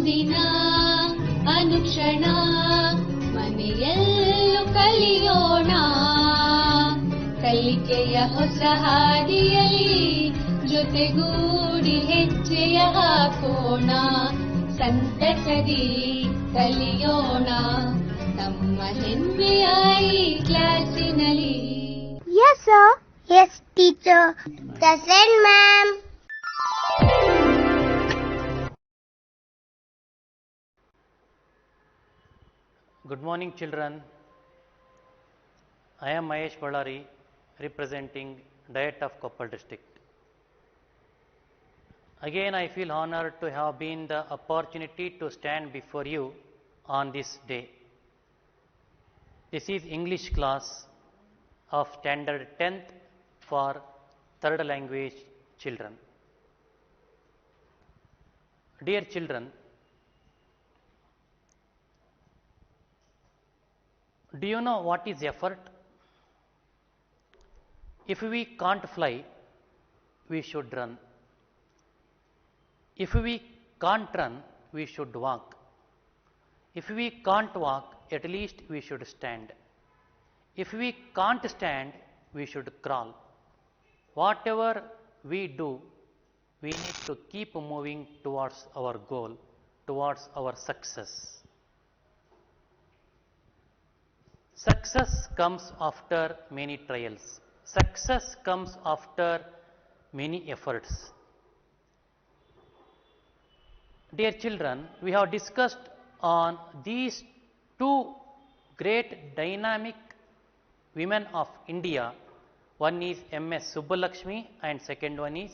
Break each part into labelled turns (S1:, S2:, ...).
S1: ಅಂದಿನ ಅನುಕ್ಷಣ ಮನೆಯಲ್ಲೂ ಕಲಿಯೋಣ ಕಲಿಕೆಯ ಹೊಸ ಹಾದಿಯಲ್ಲಿ ಜೊತೆಗೂಡಿ ಹೆಜ್ಜೆಯ ಹಾಕೋಣ ಸಂತಸದಿ ಕಲಿಯೋಣ ನಮ್ಮ ಹೆಮ್ಮೆಯ ಈ ಕ್ಲಾಸಿನಲ್ಲಿ.
S2: Yes sir. Yes teacher. Present ma'am.
S3: Good morning children. I am Mahesh Ballari representing Diet of Koppal district. Again I feel honored to have been the opportunity to stand before you on this day. This is English class of standard 10th for third language children. Dear children, do you know what is effort? If we can't fly, we should run. If we can't run, we should walk. If we can't walk, at least we should stand. If we can't stand, we should crawl. Whatever we do, we need to keep moving towards our goal, towards our success. Success comes after many trials. Success comes after many efforts. Dear children, we have discussed on these two great dynamic women of India. One is M.S. Subbulakshmi and second one is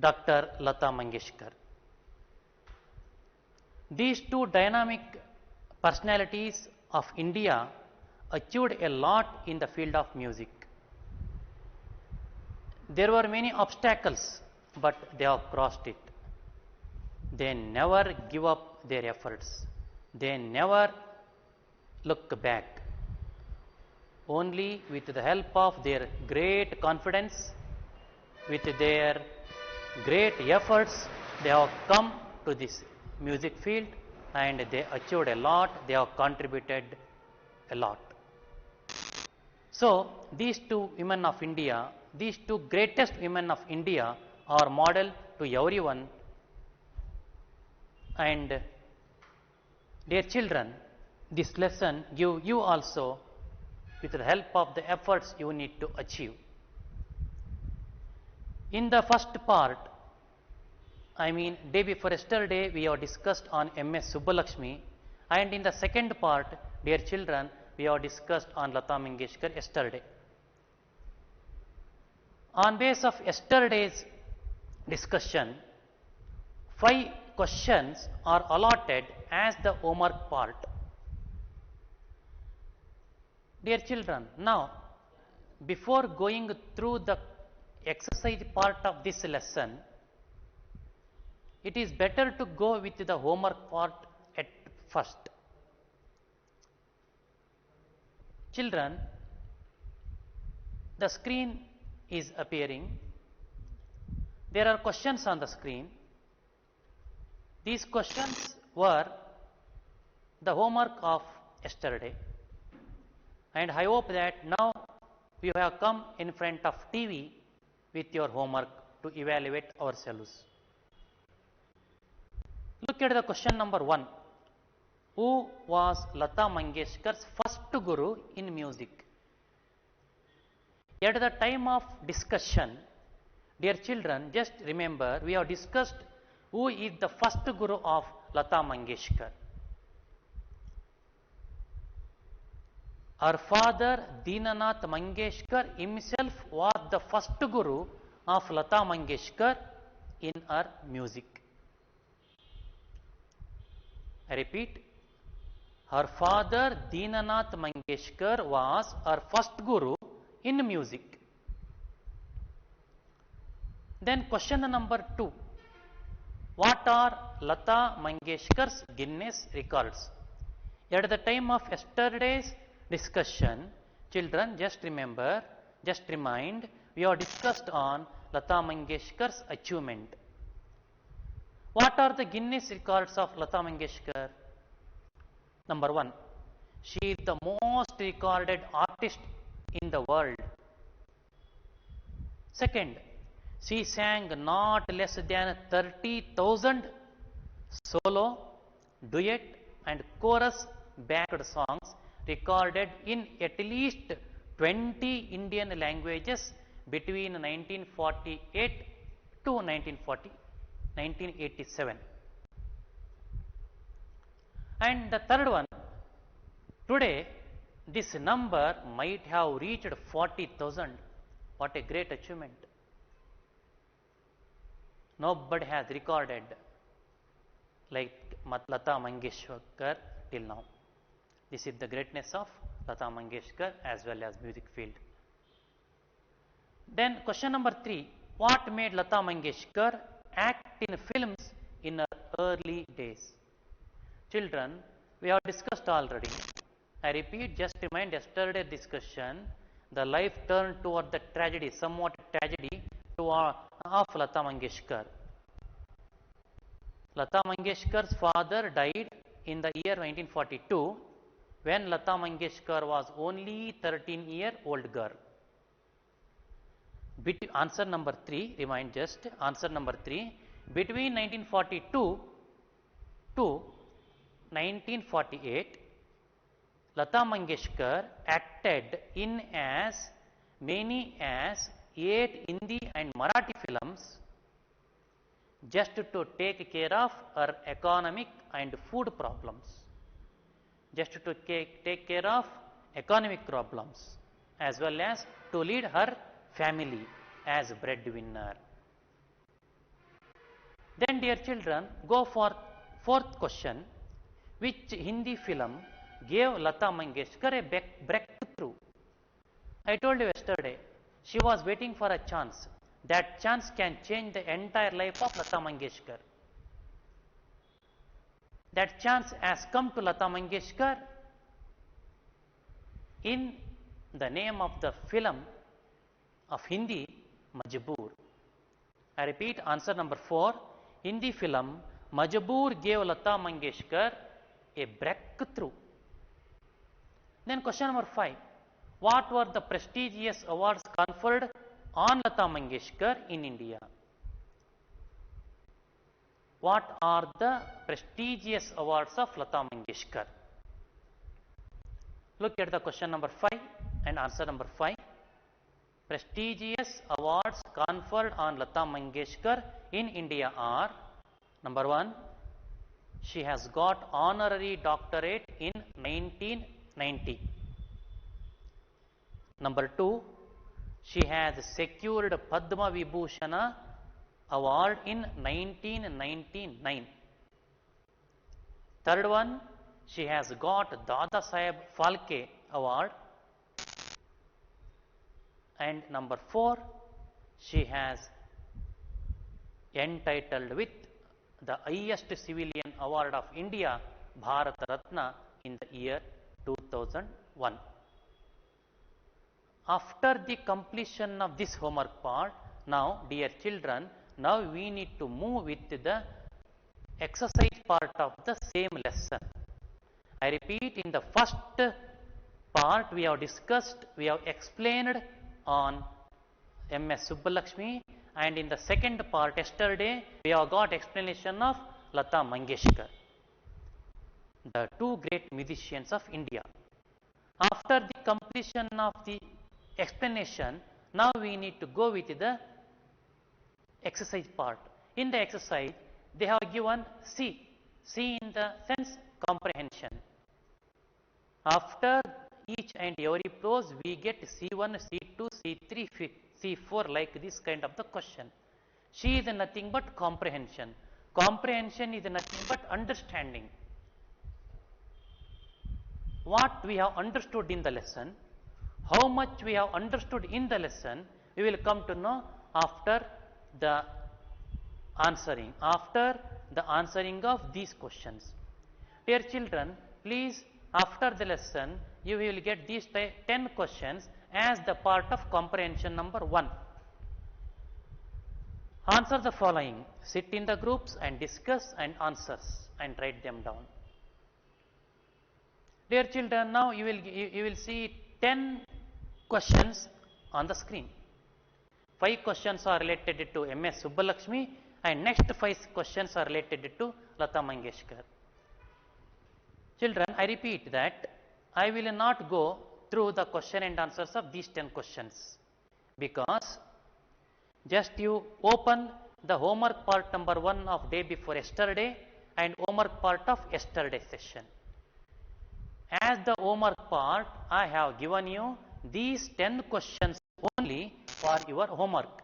S3: Dr. Lata Mangeshkar. These two dynamic personalities of India achieved a lot in the field of music. There were many obstacles, but they have crossed it. They never give up their efforts. They never look back. Only with the help of their great confidence, with their great efforts, they have come to this music field and they achieved a lot, they have contributed a lot. So, these two women of India, these two greatest women of India are model to everyone. And dear children, this lesson give you also with the help of the efforts you need to achieve. In the first part, I mean day before yesterday, we have discussed on M.S. Subbulakshmi, and in the second part, dear children, we have discussed on Lata Mangeshkar yesterday. On base of yesterday's discussion, 5 questions are allotted as the homework part. Dear children, now before going through the exercise part of this lesson, it is better to go with the homework part at first. Children, the screen is appearing. There are questions on the screen. These questions were the homework of yesterday, and I hope that now you have come in front of TV with your homework to evaluate ourselves. Look at the question number 1. Who was Lata Mangeshkar's first guru in music? At the time of discussion, dear children, just remember we have discussed who is the first guru of Lata Mangeshkar. Her father Dinanath Mangeshkar himself was the first guru of Lata Mangeshkar in her music. I repeat, her father Dinanath Mangeshkar was her first guru in music. Then question number 2. What are Lata Mangeshkar's Guinness records? At the time of yesterday's discussion, children, just remember, just remind, we have discussed on Lata Mangeshkar's achievement. What are the Guinness records of Lata Mangeshkar? Number 1, she is the most recorded artist in the world. Second, she sang not less than 30,000 solo, duet and chorus backed songs recorded in at least 20 Indian languages between 1948 to 1987. And the third one, today this number might have reached 40,000. What a great achievement. Nobody has recorded like Lata Mangeshkar till now. This is the greatness of Lata Mangeshkar as well as music field. Then question number 3, what made Lata Mangeshkar act in films in her early days? Children, we have discussed already. I repeat, just remind yesterday's discussion, the life turned toward the tragedy, somewhat tragedy of Lata Mangeshkar. Lata Mangeshkar's father died in the year 1942 when Lata Mangeshkar was only 13-year-old girl. Answer number 3, remind just answer number 3, between 1942 to 1948, Lata Mangeshkar acted in as many as 8 Hindi and Marathi films just to take care of her economic and food problems. Just to take care of economic problems as well as to lead her family as breadwinner. Then dear children, go for fourth question. Which Hindi film gave Lata Mangeshkar a breakthrough? I told you yesterday, she was waiting for a chance. That chance can change the entire life of Lata Mangeshkar. That chance has come to Lata Mangeshkar in the name of the film of Hindi, Majboor. I repeat, answer number 4, Hindi film Majboor gave Lata Mangeshkar a breakthrough. Then question number 5, what were the prestigious awards conferred on Lata Mangeshkar in India? What are the prestigious awards of Lata Mangeshkar? Look at the question number 5 and answer number 5. Prestigious awards conferred on Lata Mangeshkar in India are: number 1, she has got honorary doctorate in 1990. Number 2, she has secured Padma Vibhushana award in 1999. Third one, she has got Dada Saheb Phalke award. And number 4, she has entitled with the highest civilian award of India, Bharat Ratna, in the year 2001. After the completion of this homework part, now dear children, now we need to move with the exercise part of the same lesson. I repeat, in the first part we have discussed, we have explained on M.S. Subbulakshmi, and in the second part yesterday we have got explanation of Lata Mangeshkar, the two great musicians of India. After the completion of the explanation, now we need to go with the exercise part. In the exercise, they have given C in the sense comprehension. After each and every prose, we get C1, C2, C3, C4, like this kind of the question. C is nothing but comprehension. Comprehension is nothing but understanding. What we have understood in the lesson, how much we have understood in the lesson, we will come to know after the answering of these questions. Dear children, please, after the lesson, you will get these 10 questions as the part of comprehension number 1. Answer the following. Sit in the groups and discuss and answers and write them down. Dear children, now you will see 10 questions on the screen. 5 questions are related to M.S. Subbalakshmi and next 5 questions are related to Lata Mangeshkar. Children, I repeat that I will not go through the question and answers of these 10 questions because just you open the homework part number 1 of day before yesterday and homework part of yesterday session. As the homework part, I have given you these 10 questions only for your homework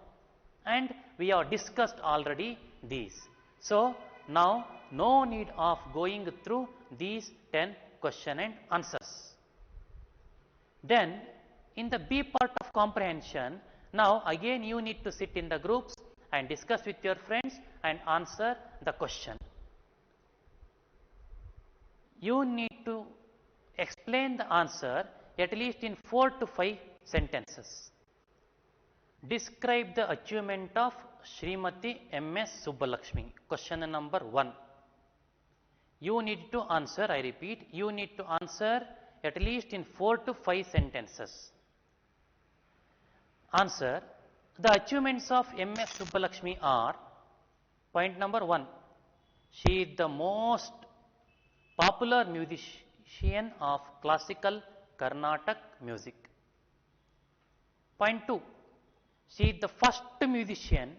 S3: and we have discussed already these. So, now no need of going through these 10 question and answers. Then in the B part of comprehension, now again you need to sit in the groups and discuss with your friends and answer the question. You need to explain the answer at least in 4 to 5 sentences. Describe the achievement of Srimati M.S. Subbalakshmi. Question number 1. You need to answer, I repeat, you need to answer at least in 4 to 5 sentences. Answer. The achievements of M.S. Subbalakshmi are, point number 1, she is the most popular musician of classical Carnatic music. Point 2, she is the first musician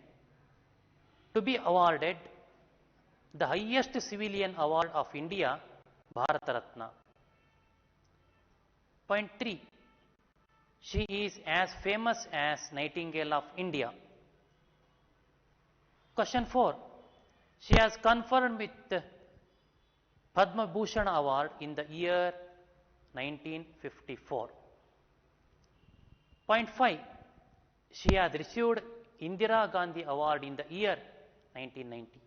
S3: to be awarded the highest civilian award of India, Bharat Ratna. Point 3, she is as famous as Nightingale of India. Question 4, she has conferred with the Padma Bhushan Award in the year 1954. Point 5, she has received Indira Gandhi Award in the year 1990.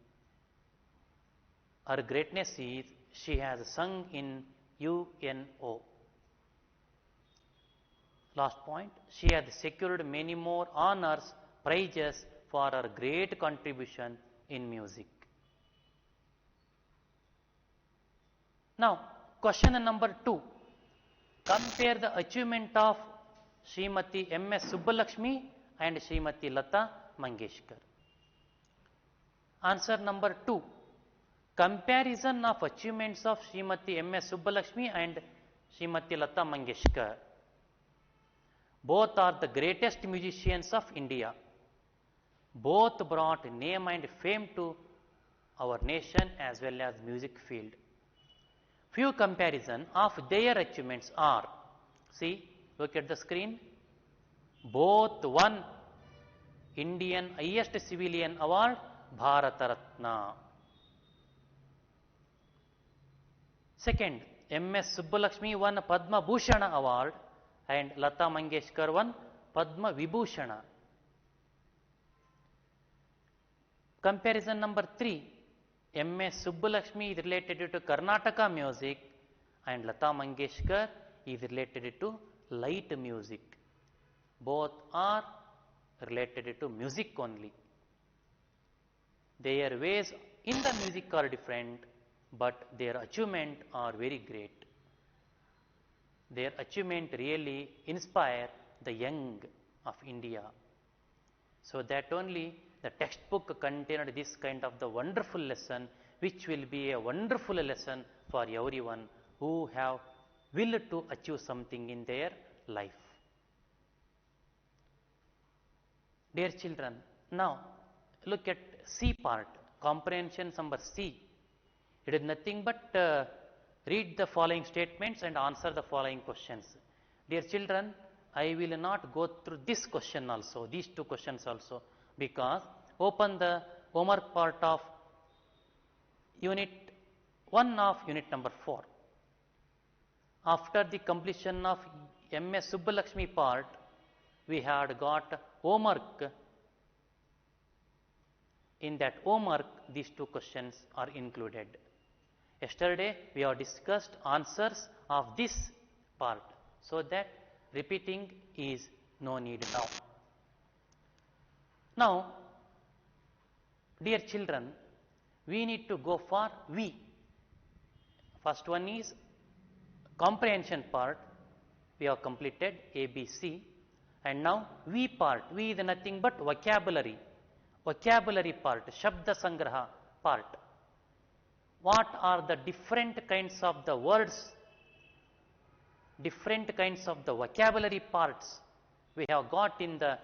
S3: Her greatness is she has sung in UNO. Last point, she has secured many more honors, prizes for her great contribution in music. Now, question number 2. Compare the achievement of Srimati M.S. Subbalakshmi and Srimati Lata Mangeshkar. Answer number 2. Comparison of achievements of Srimati M.S. Subbalakshmi and Srimati Lata Mangeshkar. Both are the greatest musicians of India. Both brought name and fame to our nation as well as music field. Few comparison of their achievements are, see, look at the screen. Both won Indian highest civilian award, Bharat Ratna. Second, M.S. Subbalakshmi won Padma Bhushan Award and Lata Mangeshkar won Padma Vibhushana. Comparison number 3, M.S. Subbalakshmi is related to Karnataka music and Lata Mangeshkar is related to light music. Both are related to music only. Their ways in the music are different, but their achievement are very great. Their achievement really inspire the young of India. So that only the textbook contained this kind of the wonderful lesson, which will be a wonderful lesson for everyone who have will to achieve something in their life. Dear children, now look at C part, comprehension number C. It is nothing but read the following statements and answer the following questions. Dear children, I will not go through this question also, these 2 questions also, because open the homework part of unit 1 of unit number 4. After the completion of M.S. Subbalakshmi part, we had got homework. In that homework, these 2 questions are included. Yesterday, we have discussed answers of this part, so that repeating is no need now. Now, Dear children, we need to go for V. First one is comprehension part. We have completed A, B, C. And now V part. V is nothing but vocabulary. Vocabulary part, Shabda Sangraha part. What are the different kinds of the words, different kinds of the vocabulary parts we have got in the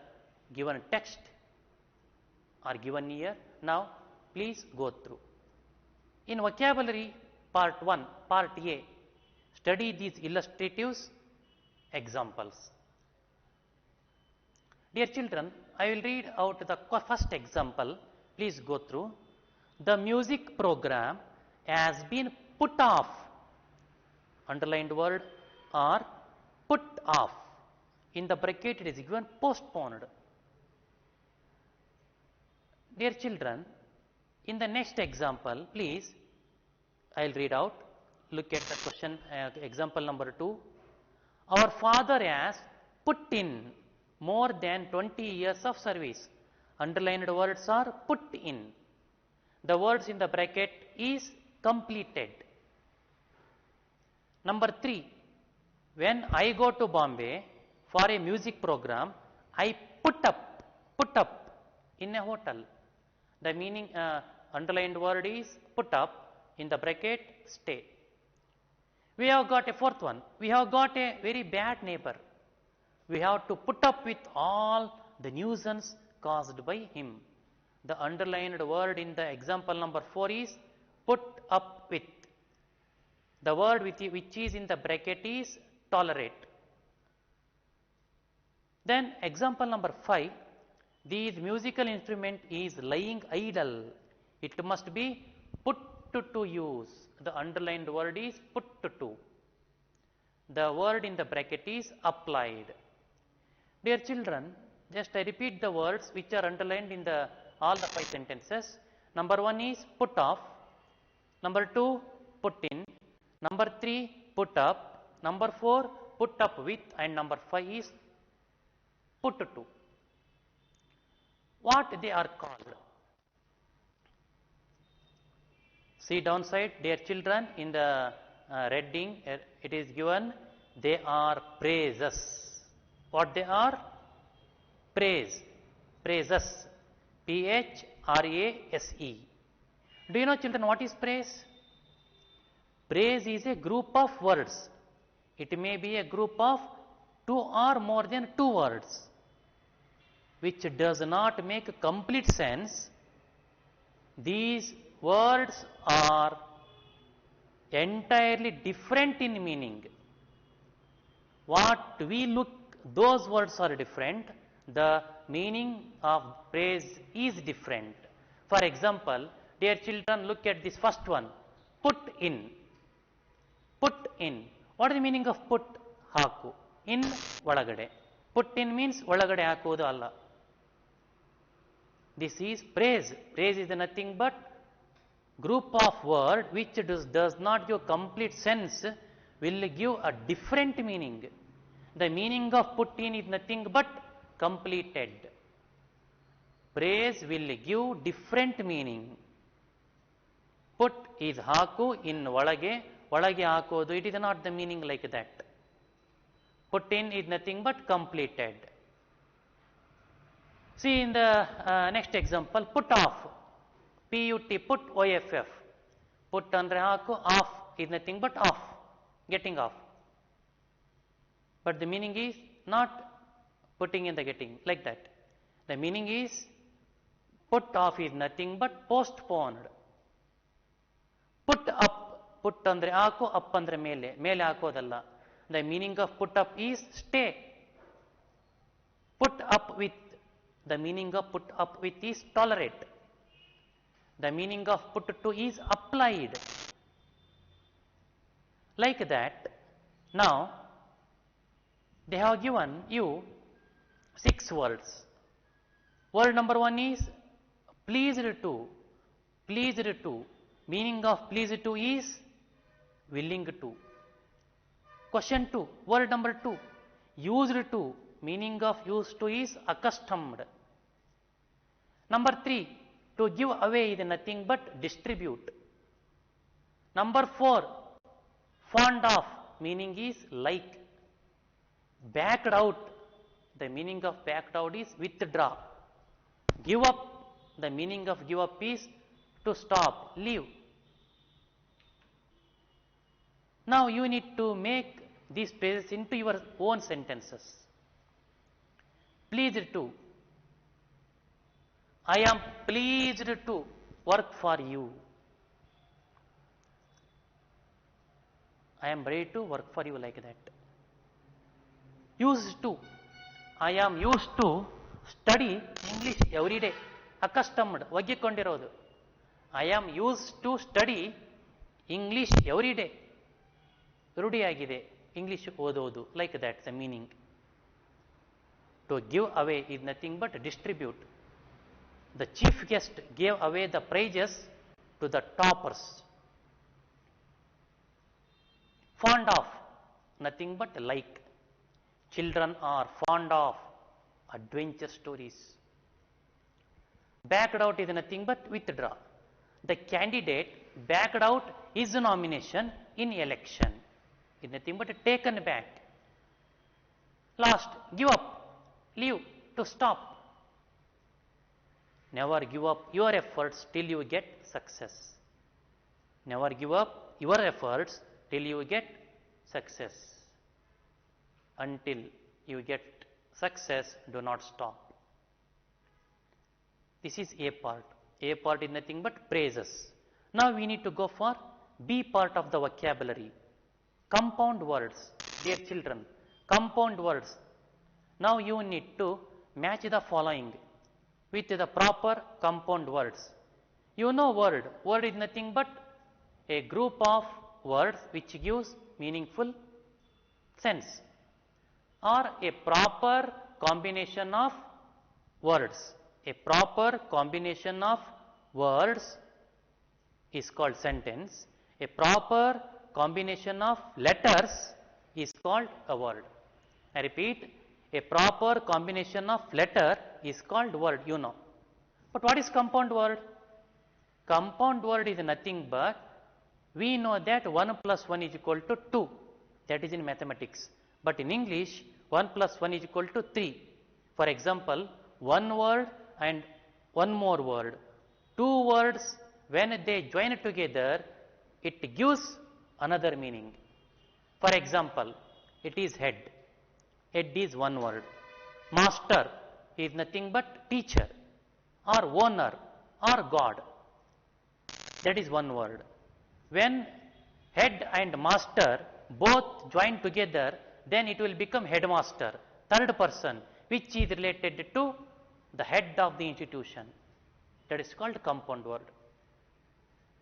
S3: given text or given here. Now, please go through. In vocabulary part 1, part A, study these illustratives, examples. Dear children, I will read out the first example. Please go through. The music program has been put off. Underlined word or put off. In the bracket it is given postponed. Dear children, in the next example, please, I will read out. Look at the question, example number 2. Our father has put in more than 20 years of service. Underlined words are put in. The words in the bracket is completed. Number 3. When I go to Bombay for a music program, I put up in a hotel. The meaning, underlined word is put up, in the bracket stay. We have got a fourth one. We have got a very bad neighbor. We have to put up with all the nuisance caused by him. The underlined word in the example number 4 is put up with. The word which is in the bracket is tolerate. Then example number 5, this musical instrument is lying idle. It must be put to use. The underlined word is put to. The word in the bracket is applied. Dear children, just I repeat the words which are underlined in the all the 5 sentences. Number 1 is put off. Number 2, put in. Number 3, put up. Number 4, put up with. And number 5 is put to. What they are called? See downside, dear children, in the reading it is given, they are praises. What they are? Praise. Praises. P-H-R-A-S-E. Do you know, children, what is praise? Praise is a group of words. It may be a group of 2 or more than 2 words, which does not make complete sense. These words are entirely different in meaning. What we look, those words are different. The meaning of praise is different. For example, dear children, look at this first one. Put in. Put in. What is the meaning of put? Haku. In ಒಳಗಡೆ. Put in means ಒಳಗಡೆ ಹಾಕುವುದು ಅಲ್ಲ. This is praise. Praise is nothing but group of word which does not give complete sense, will give a different meaning. The meaning of put in is nothing but completed. Praise will give different meaning. Put is haku, in ಒಳಗೆ ಹಾಕೋದು. It is not the meaning like that. Put in is nothing but completed. See in the next example, put off. P-U-T, put O-F-F. Put andre haku, off is nothing but off, getting off. But the meaning is not putting in the getting, like that. The meaning is put off is nothing but postponed. Put up, put andre haku, up andre ಮೇಲೆ ಹಾಕೋದಲ್ಲ. The meaning of put up is stay. Put up with, the meaning of put up with is tolerate. The meaning of put to is applied. Like that, now they have given you 6 words. Word number 1 is pleased to. Pleased to. Meaning of pleased to is willing to. Question 2, word number 2, used to. Meaning of used to is accustomed. Number 3, To give away is nothing but distribute. Number 4, fond of, meaning is like. Backed out, the meaning of backed out is withdraw. Give up, the meaning of give up is to stop, leave. Now you need to make these phrases into your own sentences. Pleased to. I am pleased to work for you. I am ready to work for you, like that. Used to. I am used to study English every day. Accustomed, ಒಗ್ಗಿಕೊಂಡಿರೋದು. I am used to study English every day. ರೂಢಿಯಾಗಿದೆ English ಓದೋದು, like that the meaning. To give away is nothing but distribute. The chief guest gave away the prizes to the toppers. Fond of, nothing but like. Children are fond of adventure stories. Backed out is nothing but withdraw. The candidate backed out his nomination in election. Is nothing but taken back. Last, give up, leave, to stop. Never give up your efforts till you get success. Never give up your efforts till you get success. Until you get success, do not stop. This is A part. A part is nothing but praises. Now we need to go for B part of the vocabulary. Compound words. Dear children, compound words. Now you need to match the following with the proper compound words. You know word. Word is nothing but a group of words which gives meaningful sense, or a proper combination of words. A proper combination of words is called sentence. A proper combination of letters is called a word. I repeat, a proper combination of letter is called word, you know. But what is compound word? Compound word is nothing but, we know that 1 plus 1 is equal to 2. That is in mathematics. But in English, 1 plus 1 is equal to 3. For example, one word and one more word. Two words, when they join together, it gives another meaning. For example, it is head. Head is one word. Master is nothing but teacher, or owner, or God. That is one word. When head and master both join together, then it will become headmaster, third person, which is related to the head of the institution. That is called compound word.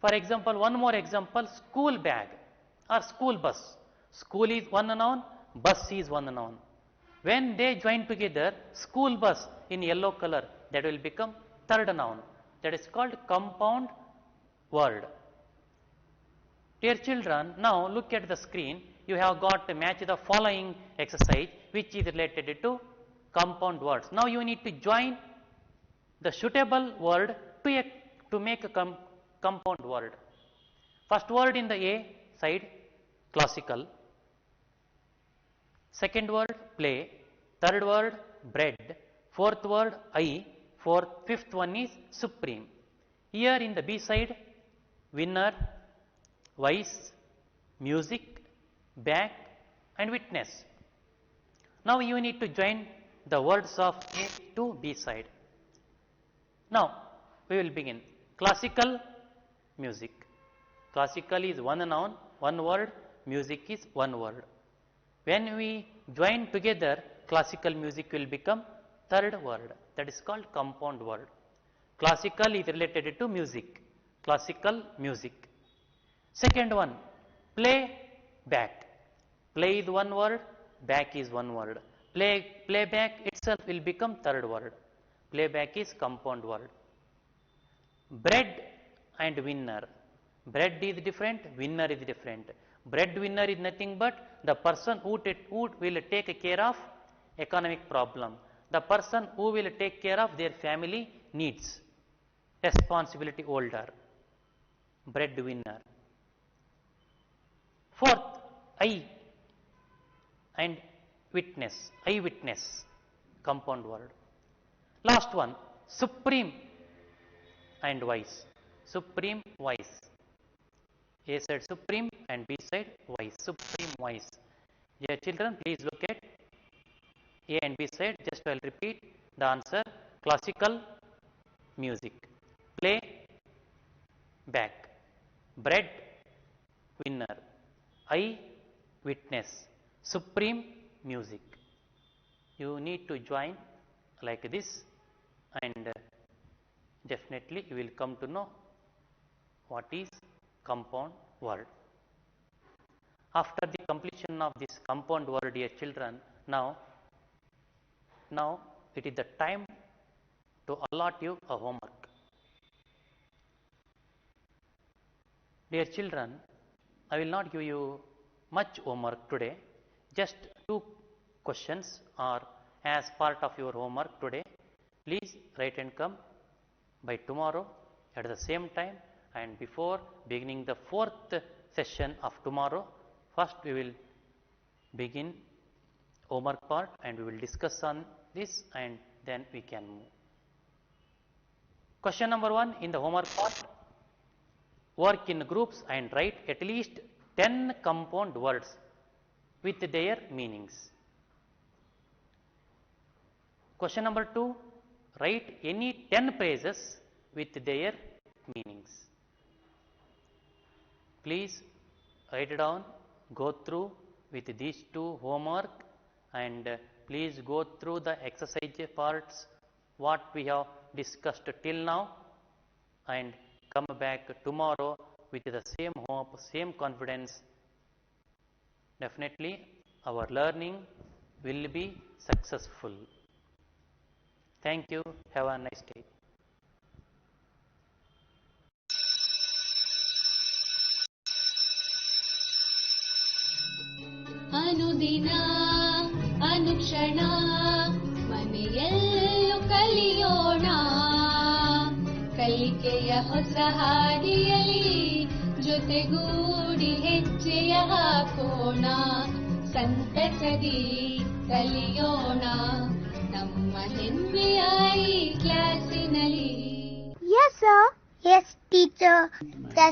S3: For example, one more example, school bag or school bus. School is one noun, bus is one noun. When they join together, school bus in yellow color, that will become third noun. That is called compound word. Dear children, now look at the screen. You have got to match the following exercise which is related to compound words. Now you need to join the suitable word to make a compound word. First word in the A side, classical. Second word, play. Third word, bread. Fourth word, fifth one is supreme. Here in the B side, winner, vice, music, back, and witness. Now you need to join the words of A to B side. Now we will begin. Classical music. Classical is one noun, one word. Music is one word. When we join together, classical music will become third word. That is called compound word. Classical is related to music. Classical music. Second one, play back. Play is one word, back is one word. Playback itself will become third word. Playback is compound word. Bread and winner. Bread is different, winner is different. Breadwinner is nothing but the person who will take care of economic problem. The person who will take care of their family needs. responsibility holder, breadwinner. Fourth, I and witness, eyewitness, compound word. Last one, supreme and wise, supreme wise. A side supreme and B side wise, supreme wise. Dear children, please look at A and B side. Just I will repeat the answer. Classical music, play back, bread winner, eye witness, supreme music. You need to join like this, and definitely you will come to know what is compound word. After the completion of this compound word, dear children, now it is the time to allot you a homework. Dear children, I will not give you much homework today. Just 2 questions are as part of your homework today. Please write and come by tomorrow at the same time, and before beginning the 4th session of tomorrow, first we will begin homework part and we will discuss on this, and then we can move. Question number 1 in the homework part, work in groups and write at least 10 compound words with their meanings. Question number 2, write any 10 phrases with their meanings. Please write it down, go through with these 2 homework, and please go through the exercise parts what we have discussed till now, and come back tomorrow with the same hope, same confidence. Definitely our learning will be successful. Thank you. Have a nice day.
S1: ಅನುದಿನ ಅನುಕ್ಷಣ ಮನೆಯಲ್ಲೂ ಕಲಿಯೋಣ, ಕಲಿಕೆಯ ಹೊಸ ಹಾದಿಯಲ್ಲಿ ಜೊತೆಗೂಡಿ ಹೆಜ್ಜೆಯ ಹಾಕೋಣ, ಸಂತಸದಿ ಕಲಿಯೋಣ ನಮ್ಮ ಹೆಮ್ಮೆಯ ಈ ಕ್ಲಾಸಿನಲ್ಲಿ.
S2: Yes, sir. Yes, teacher. The